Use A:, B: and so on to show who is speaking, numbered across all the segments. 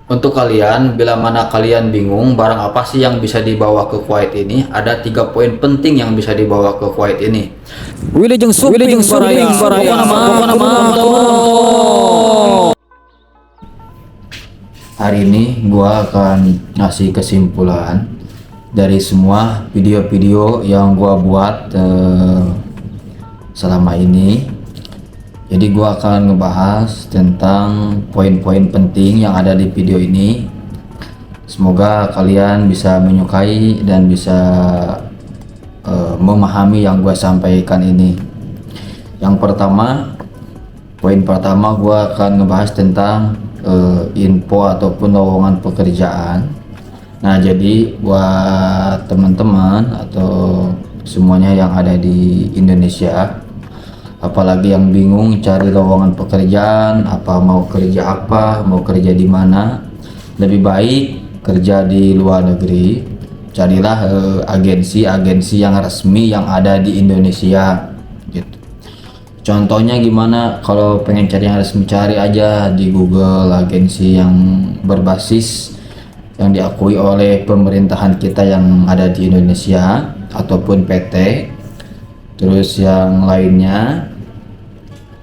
A: Untuk kalian, bila mana kalian bingung barang apa sih yang bisa dibawa ke Kuwait ini, ada 3 poin penting yang bisa dibawa ke Kuwait ini.
B: Wilujeng Suping Baraya pokokna mah
A: Hari ini gua akan ngasih kesimpulan dari semua video-video yang gua buat selama ini. Jadi gua akan ngebahas tentang poin-poin penting yang ada di video ini. Semoga kalian bisa menyukai dan bisa memahami yang gua sampaikan ini. Yang pertama, poin pertama gua akan ngebahas tentang info ataupun lowongan pekerjaan. Nah, jadi buat teman-teman atau semuanya yang ada di Indonesia, apalagi yang bingung cari lowongan pekerjaan, mau kerja di mana, lebih baik kerja di luar negeri. Carilah agensi-agensi yang resmi yang ada di Indonesia gitu. Contohnya gimana? Kalau pengen cari yang resmi, cari aja di Google agensi yang berbasis yang diakui oleh pemerintahan kita yang ada di Indonesia ataupun PT. Terus yang lainnya,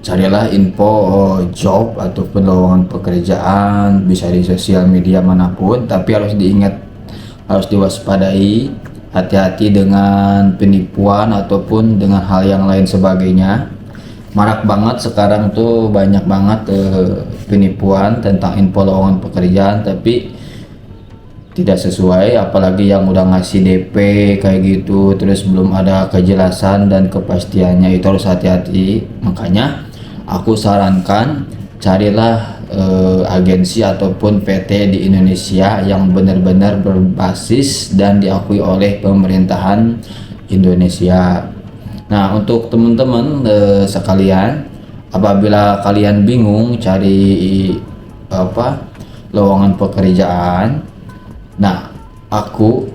A: carilah info job ataupun lowongan pekerjaan, bisa di sosial media manapun, tapi harus diingat, harus diwaspadai, hati-hati dengan penipuan ataupun dengan hal yang lain sebagainya. Marak banget sekarang tuh, banyak banget penipuan tentang info lowongan pekerjaan tapi tidak sesuai, apalagi yang udah ngasih DP kayak gitu, terus belum ada kejelasan dan kepastiannya. Itu harus hati-hati. Makanya aku sarankan carilah agensi ataupun PT di Indonesia yang benar-benar berbasis dan diakui oleh pemerintahan Indonesia. Nah, untuk teman-teman sekalian, apabila kalian bingung cari lowongan pekerjaan, nah, aku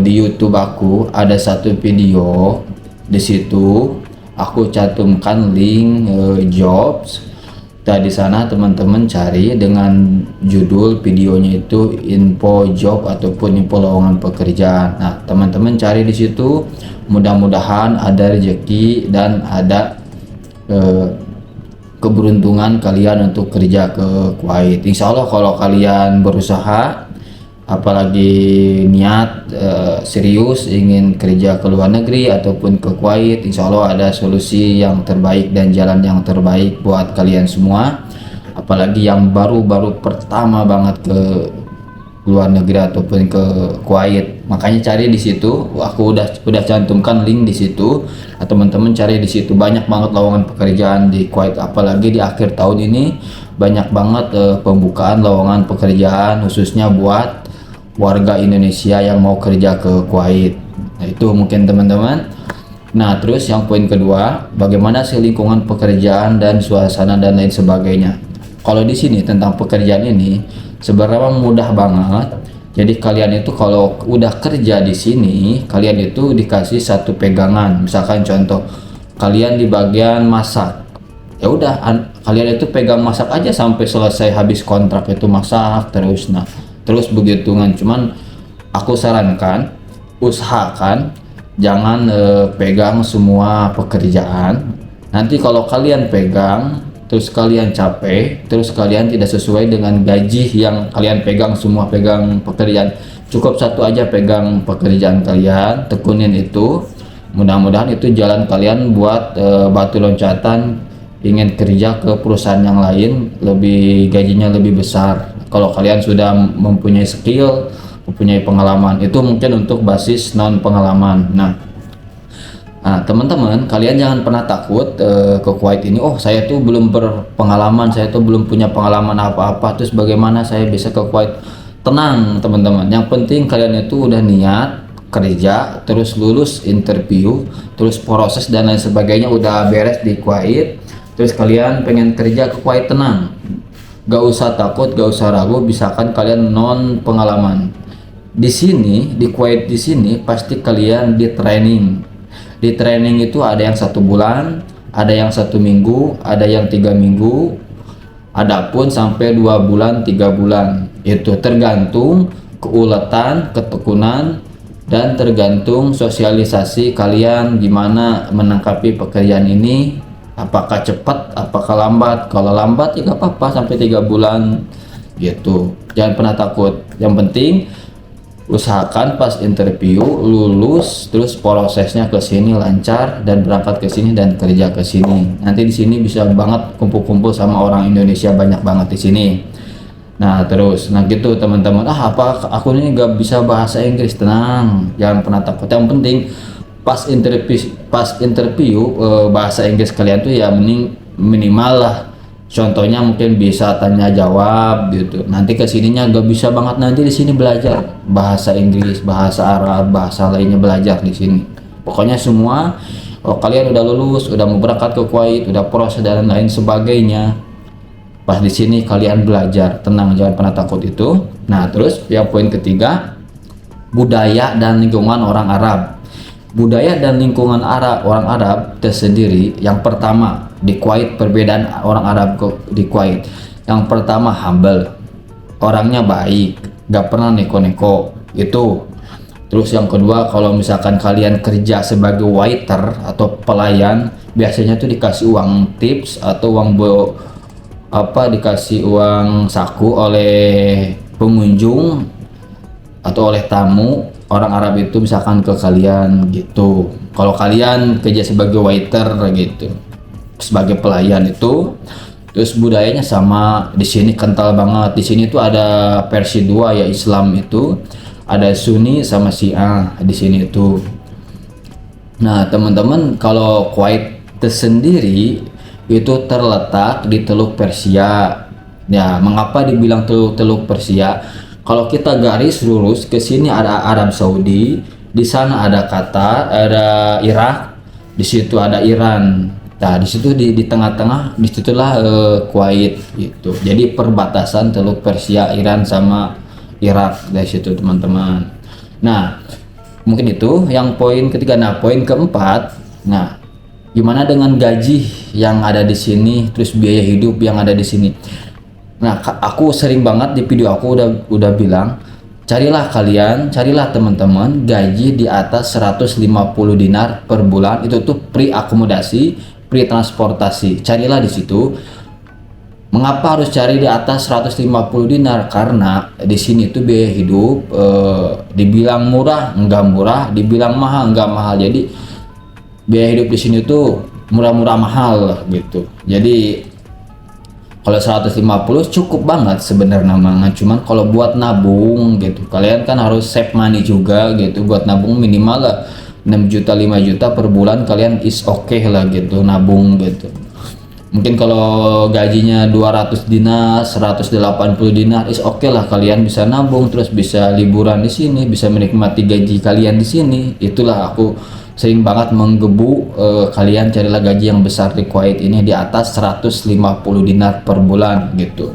A: di YouTube aku ada satu video. Di situ aku cantumkan link jobs. Dan di sana teman-teman cari dengan judul videonya itu info job ataupun info lowongan pekerjaan. Nah, teman-teman cari di situ. Mudah-mudahan ada rezeki dan ada keberuntungan kalian untuk kerja ke Kuwait. Insya Allah kalau kalian berusaha, apalagi niat serius ingin kerja ke luar negeri ataupun ke Kuwait, insya Allah ada solusi yang terbaik dan jalan yang terbaik buat kalian semua. Apalagi yang baru-baru pertama banget ke luar negeri ataupun ke Kuwait, makanya cari di situ. Aku udah cantumkan link di situ. Teman-teman cari di situ, banyak banget lowongan pekerjaan di Kuwait. Apalagi di akhir tahun ini banyak banget pembukaan lowongan pekerjaan khususnya buat warga Indonesia yang mau kerja ke Kuwait. Nah, itu mungkin teman-teman. Nah, terus yang poin kedua, bagaimana sih lingkungan pekerjaan dan suasana dan lain sebagainya. Kalau di sini tentang pekerjaan ini sebenarnya mudah banget. Jadi kalian itu kalau udah kerja di sini, kalian itu dikasih satu pegangan. Misalkan contoh, kalian di bagian masak, ya udah kalian itu pegang masak aja sampai selesai, habis kontrak itu masak terus. Nah, terus begitu kan. Cuman aku sarankan, usahakan jangan pegang semua pekerjaan. Nanti kalau kalian pegang terus kalian capek, terus kalian tidak sesuai dengan gaji yang kalian pegang, semua pegang pekerjaan. Cukup satu aja pegang pekerjaan kalian, tekunin itu. Mudah-mudahan itu jalan kalian buat batu loncatan ingin kerja ke perusahaan yang lain, lebih gajinya lebih besar. Kalau kalian sudah mempunyai skill, mempunyai pengalaman, itu mungkin untuk basis non pengalaman. Nah, teman-teman, kalian jangan pernah takut ke Kuwait ini. Oh, saya tuh belum berpengalaman, saya tuh belum punya pengalaman apa-apa, terus bagaimana saya bisa ke Kuwait? Tenang, teman-teman. Yang penting kalian itu udah niat kerja, terus lulus interview, terus proses dan lain sebagainya udah beres di Kuwait. Terus kalian pengen kerja ke Kuwait, tenang. Gak usah takut, gak usah ragu, misalkan kalian non pengalaman. Di sini, di Kuwait di sini pasti kalian di training. Di training itu ada yang 1 bulan, ada yang 1 minggu, ada yang 3 minggu, Adapun sampai 2 bulan 3 bulan itu tergantung keuletan, ketekunan, dan tergantung sosialisasi kalian gimana menangkapi pekerjaan ini, apakah cepat apakah lambat. Kalau lambat ya gak apa-apa sampai 3 bulan gitu, jangan pernah takut. Yang penting usahakan pas interview lulus, terus prosesnya ke sini lancar dan berangkat ke sini dan kerja ke sini. Nanti di sini bisa banget kumpul-kumpul sama orang Indonesia, banyak banget di sini. Nah terus, nah gitu teman-teman. Apa aku ini gak bisa bahasa Inggris? Tenang, jangan pernah takut. Yang penting pas interview bahasa Inggris kalian tuh ya minimal lah. Contohnya mungkin bisa tanya jawab gitu. Nanti kesininya gak bisa banget, nanti di sini belajar bahasa Inggris, bahasa Arab, bahasa lainnya belajar di sini. Pokoknya semua, kalian udah lulus, udah mau berangkat ke Kuwait, udah proses dan lain sebagainya. Pas di sini kalian belajar, tenang, jangan pernah takut itu. Nah terus yang poin ketiga, budaya dan lingkungan orang Arab. Budaya dan lingkungan orang Arab tersendiri. Yang pertama di Kuwait, perbedaan orang Arab di Kuwait. Yang pertama humble, orangnya baik, gak pernah neko-neko itu. Terus yang kedua, kalau misalkan kalian kerja sebagai waiter atau pelayan, biasanya tuh dikasih uang tips atau dikasih uang saku oleh pengunjung atau oleh tamu orang Arab itu misalkan ke kalian gitu. Kalau kalian kerja sebagai waiter gitu, sebagai pelayan itu. Terus budayanya sama di sini kental banget. Di sini tuh ada versi dua ya, Islam itu ada Sunni sama Syiah di sini itu. Nah teman-teman, kalau Kuwait tersendiri itu terletak di Teluk Persia. Ya, mengapa dibilang Teluk Persia? Kalau kita garis lurus ke sini ada Arab Saudi, di sana ada Qatar, ada Irak, di situ ada Iran. Nah, di situ di tengah-tengah, disitulah Kuwait gitu. Jadi perbatasan Teluk Persia, Iran sama Irak dari situ teman-teman. Nah, mungkin itu yang poin ketiga. Nah, poin keempat, nah gimana dengan gaji yang ada di sini, terus biaya hidup yang ada di sini. Nah, aku sering banget di video aku udah bilang, carilah teman-teman gaji di atas 150 dinar per bulan. Itu tuh free akomodasi, free transportasi. Carilah di situ. Mengapa harus cari di atas 150 dinar? Karena di sini tuh biaya hidup dibilang murah, enggak murah, dibilang mahal, enggak mahal. Jadi biaya hidup di sini tuh murah-murah mahal gitu. Jadi kalau 150 cukup banget sebenarnya, cuman kalau buat nabung gitu, kalian kan harus save money juga gitu. Buat nabung minimal lah 6 juta 5 juta per bulan, kalian is okay lah gitu nabung gitu. Mungkin kalau gajinya 200 dinar, 180 dinar is okay lah, kalian bisa nabung, terus bisa liburan di sini, bisa menikmati gaji kalian di sini. Itulah aku sering banget menggebu kalian carilah gaji yang besar di Kuwait ini di atas 150 dinar per bulan gitu.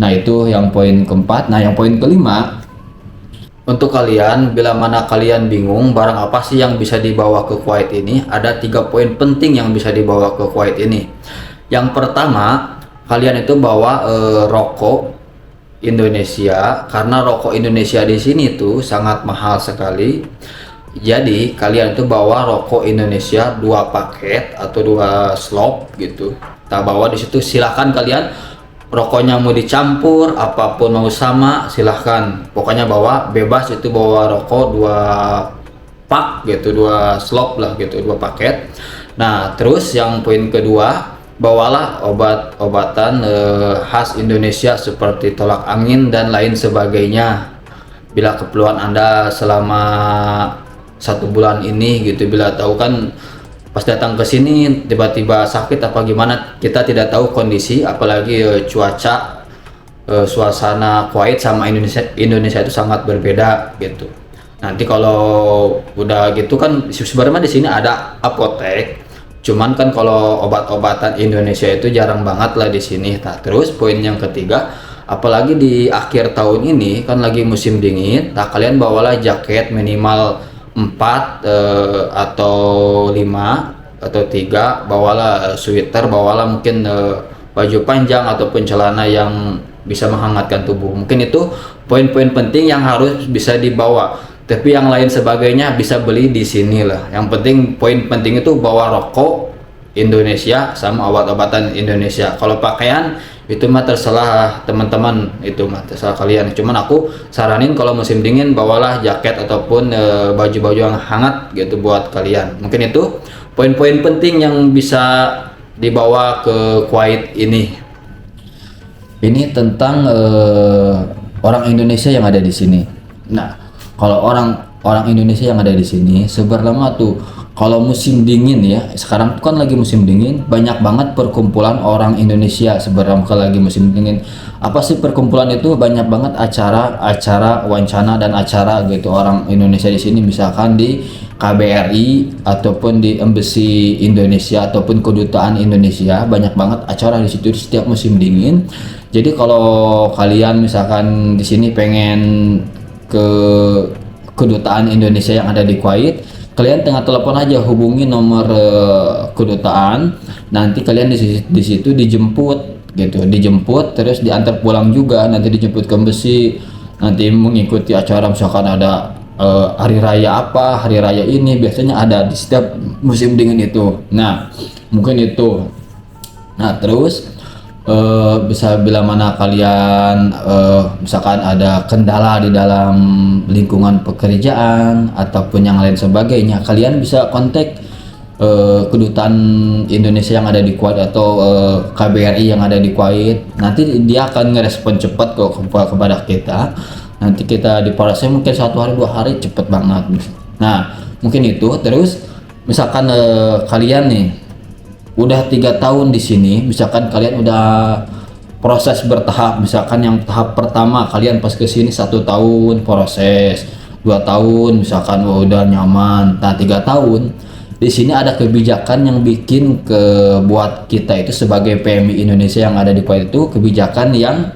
A: Nah itu yang poin keempat. Nah yang poin kelima, untuk kalian bila mana kalian bingung barang apa sih yang bisa dibawa ke Kuwait ini, ada 3 poin penting yang bisa dibawa ke Kuwait ini. Yang pertama, kalian itu bawa rokok Indonesia, karena rokok Indonesia di sini tuh sangat mahal sekali. Jadi kalian itu bawa rokok Indonesia 2 paket atau 2 slop gitu. Kita bawa di situ, silahkan kalian rokoknya mau dicampur apapun mau sama silahkan. Pokoknya bawa bebas, itu bawa rokok 2 pak gitu, 2 slop lah gitu, 2 paket. Nah terus yang poin kedua, bawalah obat-obatan khas Indonesia seperti tolak angin dan lain sebagainya. Bila keperluan Anda selama 1 bulan ini gitu, bila tahu kan pas datang ke sini tiba-tiba sakit apa gimana, kita tidak tahu kondisi, apalagi cuaca, suasana Kuwait sama Indonesia itu sangat berbeda gitu. Nanti kalau udah gitu kan sebenarnya di sini ada apotek, cuman kan kalau obat-obatan Indonesia itu jarang banget lah di sini. Nah terus poin yang ketiga, apalagi di akhir tahun ini kan lagi musim dingin, nah kalian bawalah jaket minimal 4 atau 5 atau 3, bawalah sweater, bawalah mungkin baju panjang ataupun celana yang bisa menghangatkan tubuh. Mungkin itu poin-poin penting yang harus bisa dibawa. Tapi yang lain sebagainya bisa beli di sini lah. Yang penting, poin penting itu bawa rokok Indonesia sama obat-obatan Indonesia. Kalau pakaian itu mah terserah teman-teman, itu mah terserah kalian. Cuman aku saranin kalau musim dingin bawalah jaket ataupun baju-baju yang hangat gitu buat kalian. Mungkin itu poin-poin penting yang bisa dibawa ke Kuwait ini. Ini tentang orang Indonesia yang ada di sini. Nah, kalau orang Indonesia yang ada di sini sebenarnya tuh kalau musim dingin ya, sekarang tuh kan lagi musim dingin, banyak banget perkumpulan orang Indonesia sebenarnya kalau lagi musim dingin. Apa sih perkumpulan itu? Banyak banget acara wancana dan acara gitu orang Indonesia di sini, misalkan di KBRI ataupun di Embassy Indonesia ataupun kedutaan Indonesia, banyak banget acara di situ setiap musim dingin. Jadi kalau kalian misalkan di sini pengen ke kedutaan Indonesia yang ada di Kuwait, kalian tinggal telepon aja, hubungi nomor kedutaan, nanti kalian di situ dijemput gitu, dijemput terus diantar pulang juga, nanti dijemput ke embassy, nanti mengikuti acara misalkan ada hari raya apa, hari raya ini biasanya ada di setiap musim dingin itu. Nah, mungkin itu. Nah, terus bisa bila mana kalian misalkan ada kendala di dalam lingkungan pekerjaan ataupun yang lain sebagainya, kalian bisa kontak kedutaan Indonesia yang ada di Kuwait atau KBRI yang ada di Kuwait. Nanti dia akan ngerespon cepat kok kepada kita. Nanti kita diproses mungkin 1 hari 2 hari, cepet banget. Nah, mungkin itu. Terus misalkan kalian nih udah 3 tahun di sini, misalkan kalian udah proses bertahap, misalkan yang tahap pertama kalian pas ke sini 1 tahun proses, 2 tahun misalkan udah nyaman. Nah, 3 tahun di sini ada kebijakan yang bikin buat kita itu sebagai PMI Indonesia yang ada di Kuwait itu, kebijakan yang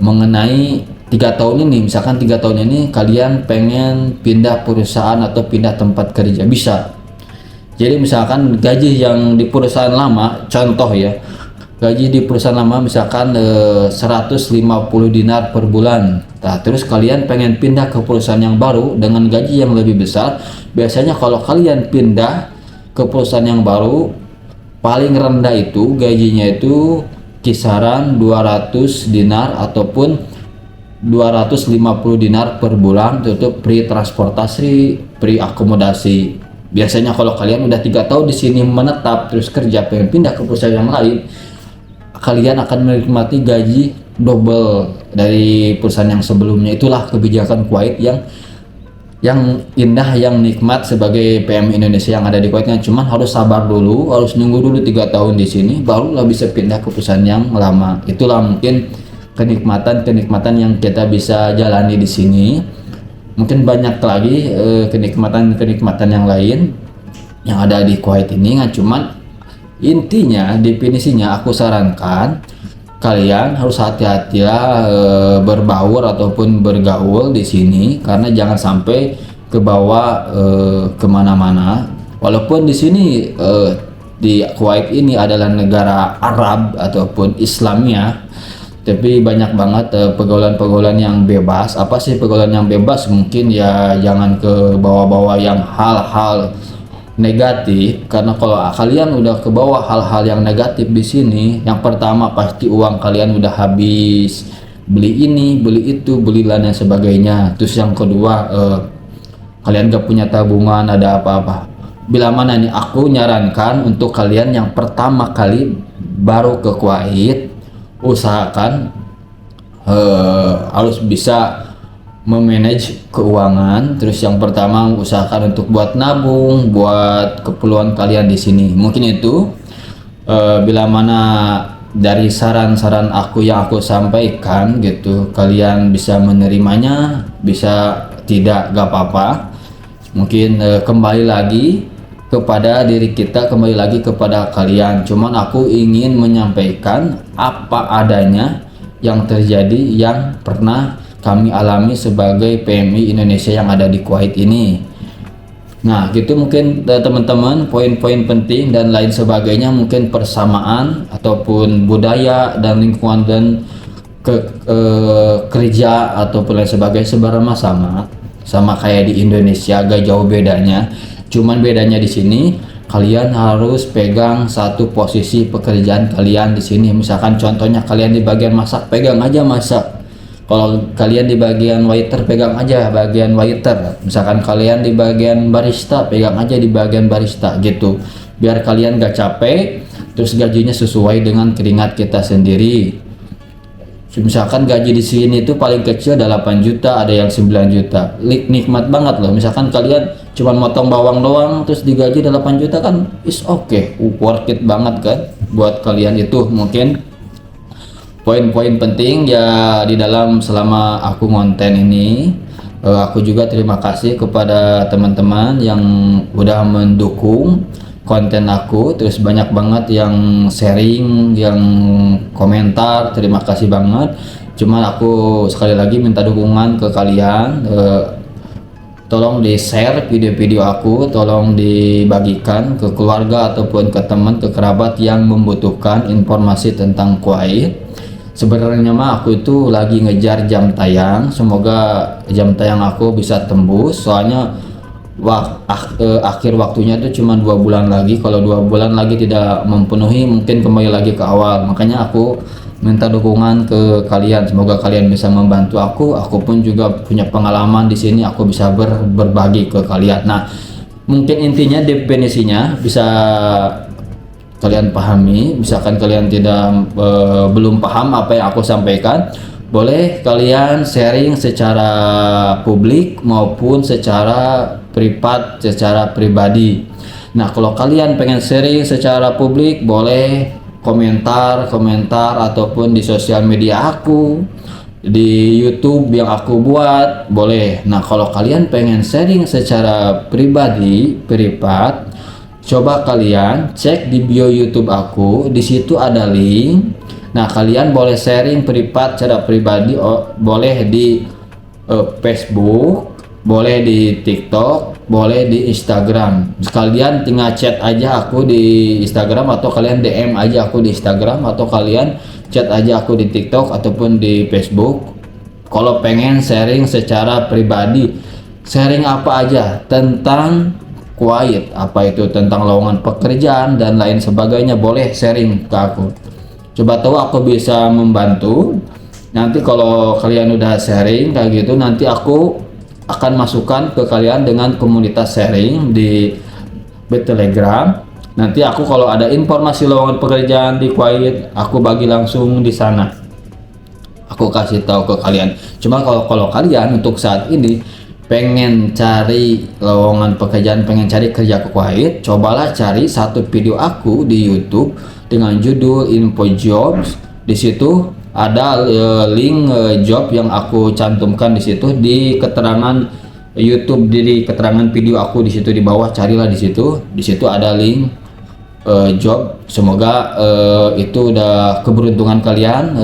A: mengenai 3 tahun ini. Misalkan 3 tahun ini kalian pengen pindah perusahaan atau pindah tempat kerja, bisa. Jadi misalkan gaji yang di perusahaan lama, contoh ya, gaji di perusahaan lama misalkan 150 dinar per bulan. Nah, terus kalian pengen pindah ke perusahaan yang baru dengan gaji yang lebih besar. Biasanya kalau kalian pindah ke perusahaan yang baru, paling rendah itu gajinya itu kisaran 200 dinar ataupun 250 dinar per bulan, itu free transportasi, free akomodasi. Biasanya kalau kalian udah 3 tahun di sini menetap terus kerja pengen pindah ke perusahaan yang lain, kalian akan menikmati gaji double dari perusahaan yang sebelumnya. Itulah kebijakan Kuwait yang indah, yang nikmat sebagai PMI Indonesia yang ada di Kuwaitnya. Cuman harus sabar dulu, harus nunggu dulu 3 tahun di sini barulah bisa pindah ke perusahaan yang lama. Itulah mungkin kenikmatan yang kita bisa jalani di sini. Mungkin banyak lagi kenikmatan yang lain yang ada di Kuwait ini, kan. Cuman intinya, definisinya aku sarankan kalian harus hati-hatilah berbaur ataupun bergaul di sini, karena jangan sampai kebawa kemana-mana. Walaupun di sini di Kuwait ini adalah negara Arab ataupun Islamnya, tapi banyak banget pergaulan-pergaulan yang bebas. Apa sih pergaulan yang bebas? Mungkin ya jangan ke bawah-bawah yang hal-hal negatif, karena kalau kalian udah ke bawah hal-hal yang negatif di sini, yang pertama pasti uang kalian udah habis, beli ini, beli itu, beli dan sebagainya. Terus yang kedua, kalian gak punya tabungan, ada apa-apa. Bila mana nih, aku nyarankan untuk kalian yang pertama kali baru ke Kuwait, usahakan harus bisa memanage keuangan. Terus yang pertama usahakan untuk buat nabung buat keperluan kalian di sini. Mungkin itu bila mana dari saran-saran aku yang aku sampaikan gitu, kalian bisa menerimanya, bisa tidak, gak apa-apa. Mungkin kembali lagi kepada diri kita, kembali lagi kepada kalian. Cuman aku ingin menyampaikan apa adanya yang terjadi, yang pernah kami alami sebagai PMI Indonesia yang ada di Kuwait ini. Nah, gitu mungkin teman-teman poin-poin penting dan lain sebagainya, mungkin persamaan ataupun budaya dan lingkungan dan kerja ataupun lain sebagainya sebenarnya sama kayak di Indonesia, gak jauh bedanya. Cuman bedanya di sini kalian harus pegang satu posisi pekerjaan kalian di sini. Misalkan contohnya kalian di bagian masak, pegang aja masak. Kalau kalian di bagian waiter, pegang aja bagian waiter. Misalkan kalian di bagian barista, pegang aja di bagian barista gitu. Biar kalian gak capek, terus gajinya sesuai dengan keringat kita sendiri. Misalkan gaji di sini itu paling kecil ada 8 juta, ada yang 9 juta. Nikmat banget loh. Misalkan kalian cuma motong bawang doang terus digaji 8 juta kan is okay, worth it banget kan buat kalian. Itu mungkin poin-poin penting ya di dalam selama aku ngonten ini. Aku juga terima kasih kepada teman-teman yang udah mendukung konten aku, terus banyak banget yang sharing, yang komentar, terima kasih banget. Cuman aku sekali lagi minta dukungan ke kalian, tolong di share video-video aku, tolong dibagikan ke keluarga ataupun ke teman, ke kerabat yang membutuhkan informasi tentang Kuwait. Sebenarnya mah aku itu lagi ngejar jam tayang, semoga jam tayang aku bisa tembus, soalnya akhir waktunya itu cuma 2 bulan lagi. Kalau 2 bulan lagi tidak memenuhi, mungkin kembali lagi ke awal. Makanya aku minta dukungan ke kalian, semoga kalian bisa membantu aku pun juga punya pengalaman di sini, aku bisa berbagi ke kalian. Nah, mungkin intinya definisinya bisa kalian pahami. Misalkan kalian belum paham apa yang aku sampaikan, boleh kalian sharing secara publik maupun secara privat, secara pribadi. Nah, kalau kalian pengen sharing secara publik, boleh komentar ataupun di sosial media aku, di YouTube yang aku buat, boleh. Nah, kalau kalian pengen sharing secara pribadi, privat, coba kalian cek di bio YouTube aku, di situ ada link. Nah, kalian boleh sharing privat secara pribadi, boleh di Facebook, boleh di TikTok, boleh di Instagram. Kalian tinggal chat aja aku di Instagram, atau kalian DM aja aku di Instagram, atau kalian chat aja aku di TikTok ataupun di Facebook. Kalau pengen sharing secara pribadi, sharing apa aja tentang Kuwait, apa itu tentang lowongan pekerjaan dan lain sebagainya, boleh sharing ke aku. Coba tahu aku bisa membantu. Nanti kalau kalian udah sharing kayak gitu, nanti aku akan masukkan ke kalian dengan komunitas sharing di Telegram. Nanti aku kalau ada informasi lowongan pekerjaan di Kuwait, aku bagi langsung di sana. Aku kasih tahu ke kalian. Cuma kalau kalian untuk saat ini pengen cari lowongan pekerjaan, pengen cari kerja ke Kuwait, cobalah cari satu video aku di YouTube dengan judul Info Jobs. Di situ ada link job yang aku cantumkan di situ di keterangan YouTube, di keterangan video aku di situ di bawah, carilah di situ. Di situ ada link job. Semoga itu udah keberuntungan kalian,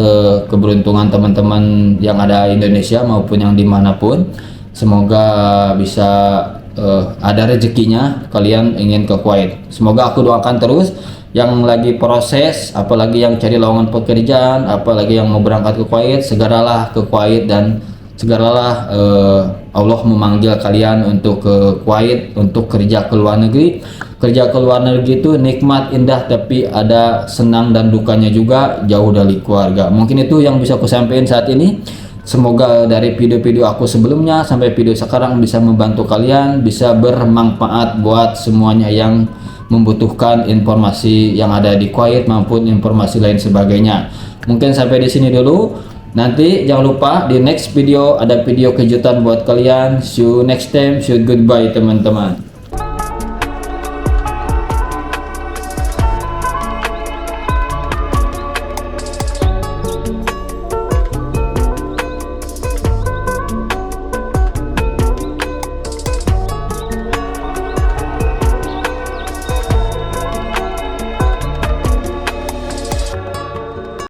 A: keberuntungan teman-teman yang ada di Indonesia maupun yang dimanapun. Semoga bisa ada rezekinya kalian ingin ke Kuwait. Semoga aku doakan terus yang lagi proses, apalagi yang cari lowongan pekerjaan, apalagi yang mau berangkat ke Kuwait, segeralah ke Kuwait dan segeralah Allah memanggil kalian untuk ke Kuwait untuk kerja ke luar negeri. Kerja ke luar negeri itu nikmat, indah, tapi ada senang dan dukanya juga, jauh dari keluarga. Mungkin itu yang bisa aku sampaikan saat ini. Semoga dari video-video aku sebelumnya sampai video sekarang bisa membantu kalian, bisa bermanfaat buat semuanya yang membutuhkan informasi yang ada di Kuwait maupun informasi lain sebagainya. Mungkin sampai di sini dulu. Nanti jangan lupa di next video ada video kejutan buat kalian. See you next time. See you, goodbye teman-teman.